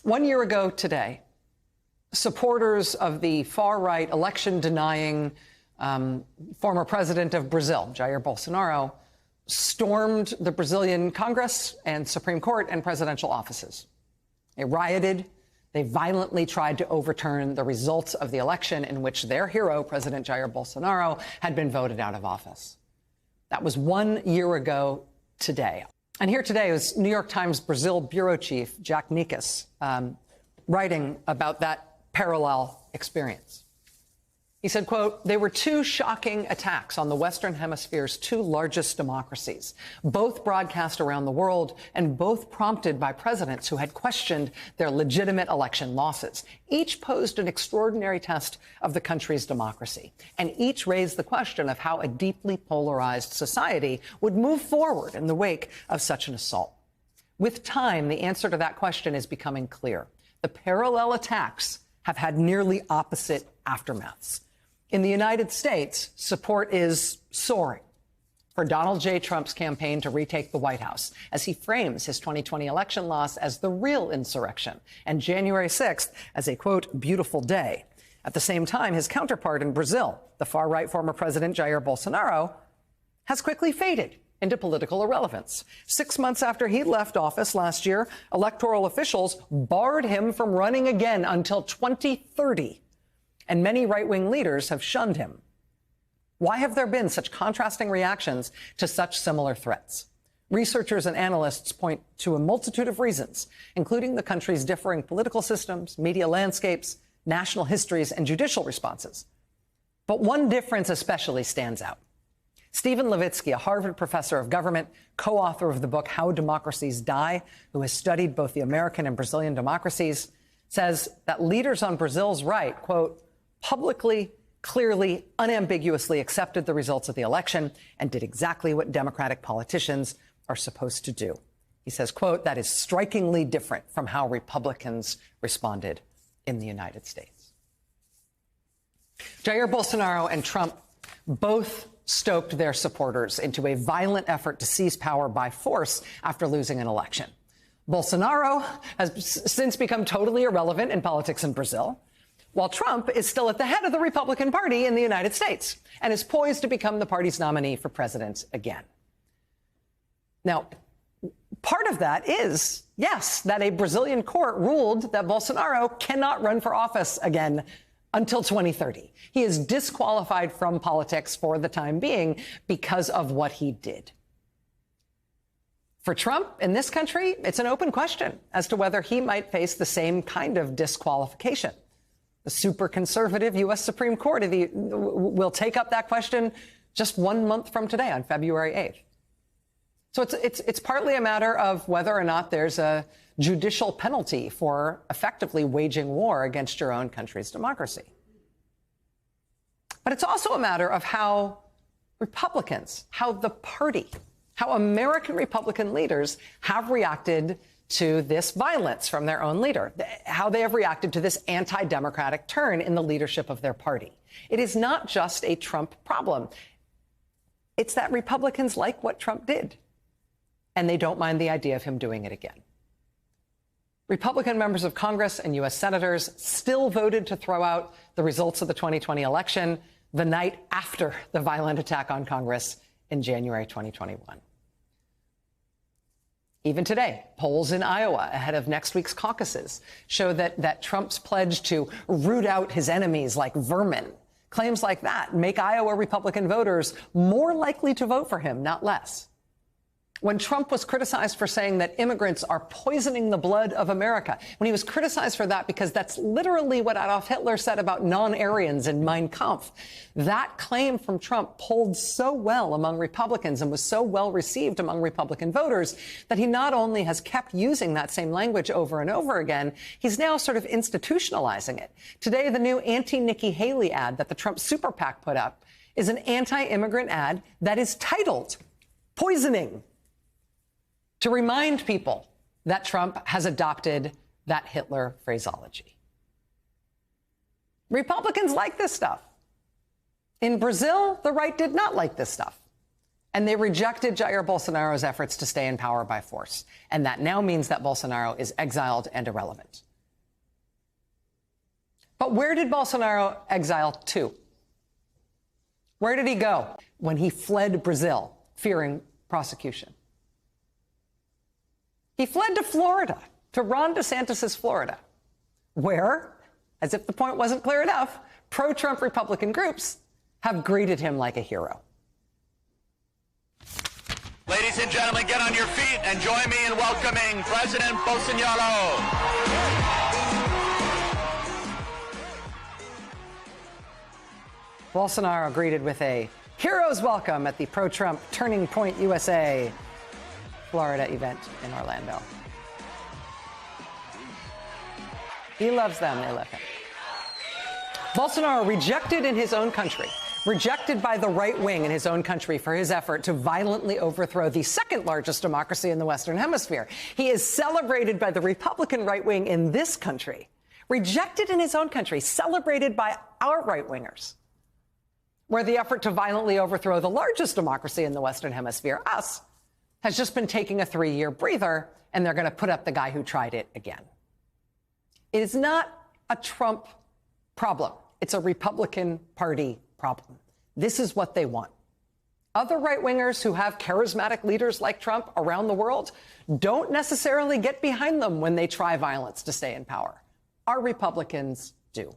1 year ago today, supporters of the far-right election-denying former president of Brazil, Jair Bolsonaro, stormed the Brazilian Congress and Supreme Court and presidential offices. They rioted. They violently tried to overturn the results of the election in which their hero, President Jair Bolsonaro, had been voted out of office. That was 1 year ago today. And here today is New York Times Brazil bureau chief Jack Nicas writing about that parallel experience. He said, quote, "They were two shocking attacks on the Western Hemisphere's two largest democracies, both broadcast around the world and both prompted by presidents who had questioned their legitimate election losses. Each posed an extraordinary test of the country's democracy, and each raised the question of how a deeply polarized society would move forward in the wake of such an assault. With time, the answer to that question is becoming clear. The parallel attacks have had nearly opposite aftermaths. In the United States, support is soaring for Donald J. Trump's campaign to retake the White House as he frames his 2020 election loss as the real insurrection and January 6th as a, quote, beautiful day. At the same time, his counterpart in Brazil, the far-right former president Jair Bolsonaro, has quickly faded into political irrelevance. 6 months after he left office last year, electoral officials barred him from running again until 2030. And many right-wing leaders have shunned him. Why have there been such contrasting reactions to such similar threats? Researchers and analysts point to a multitude of reasons, including the country's differing political systems, media landscapes, national histories, and judicial responses. But one difference especially stands out. Stephen Levitsky, a Harvard professor of government, co-author of the book How Democracies Die, who has studied both the American and Brazilian democracies, says that leaders on Brazil's right, quote, publicly, clearly, unambiguously accepted the results of the election and did exactly what democratic politicians are supposed to do. He says, quote, that is strikingly different from how Republicans responded in the United States. Jair Bolsonaro and Trump both stoked their supporters into a violent effort to seize power by force after losing an election. Bolsonaro has since become totally irrelevant in politics in Brazil, while Trump is still at the head of the Republican Party in the United States and is poised to become the party's nominee for president again. Now, part of that is, yes, that a Brazilian court ruled that Bolsonaro cannot run for office again until 2030. He is disqualified from politics for the time being because of what he did. For Trump, in this country, it's an open question as to whether he might face the same kind of disqualification. The super conservative U.S. Supreme Court will take up that question just 1 month from today, on February 8th. So it's partly a matter of whether or not there's a judicial penalty for effectively waging war against your own country's democracy. But it's also a matter of how Republicans, how the party, how American Republican leaders have reacted to this violence from their own leader, how they have reacted to this anti-democratic turn in the leadership of their party. It is not just a Trump problem. It's that Republicans like what Trump did, and they don't mind the idea of him doing it again. Republican members of Congress and U.S. senators still voted to throw out the results of the 2020 election the night after the violent attack on Congress in January 2021. Even today, polls in Iowa ahead of next week's caucuses show that Trump's pledge to root out his enemies like vermin, claims like that make Iowa Republican voters more likely to vote for him, not less. When Trump was criticized for saying that immigrants are poisoning the blood of America, when he was criticized for that because that's literally what Adolf Hitler said about non-Aryans in Mein Kampf, that claim from Trump polled so well among Republicans and was so well received among Republican voters that he not only has kept using that same language over and over again, he's now sort of institutionalizing it. Today, the new anti-Nikki Haley ad that the Trump super PAC put up is an anti-immigrant ad that is titled Poisoning, to remind people that Trump has adopted that Hitler phraseology. Republicans like this stuff. In Brazil, the right did not like this stuff, and they rejected Jair Bolsonaro's efforts to stay in power by force. And that now means that Bolsonaro is exiled and irrelevant. But where did Bolsonaro exile to? Where did he go when he fled Brazil, fearing prosecution? He fled to Florida, to Ron DeSantis' Florida, where, as if the point wasn't clear enough, pro-Trump Republican groups have greeted him like a hero. Ladies and gentlemen, get on your feet and join me in welcoming President Bolsonaro. Bolsonaro greeted with a hero's welcome at the pro-Trump Turning Point USA Florida event in Orlando. He loves them, they love him. Bolsonaro rejected in his own country, rejected by the right wing in his own country for his effort to violently overthrow the second largest democracy in the Western Hemisphere. He is celebrated by the Republican right wing in this country, rejected in his own country, celebrated by our right wingers, where the effort to violently overthrow the largest democracy in the Western Hemisphere, us, has just been taking a 3-year breather, and they're going to put up the guy who tried it again. It is not a Trump problem. It's a Republican Party problem. This is what they want. Other right-wingers who have charismatic leaders like Trump around the world don't necessarily get behind them when they try violence to stay in power. Our Republicans do.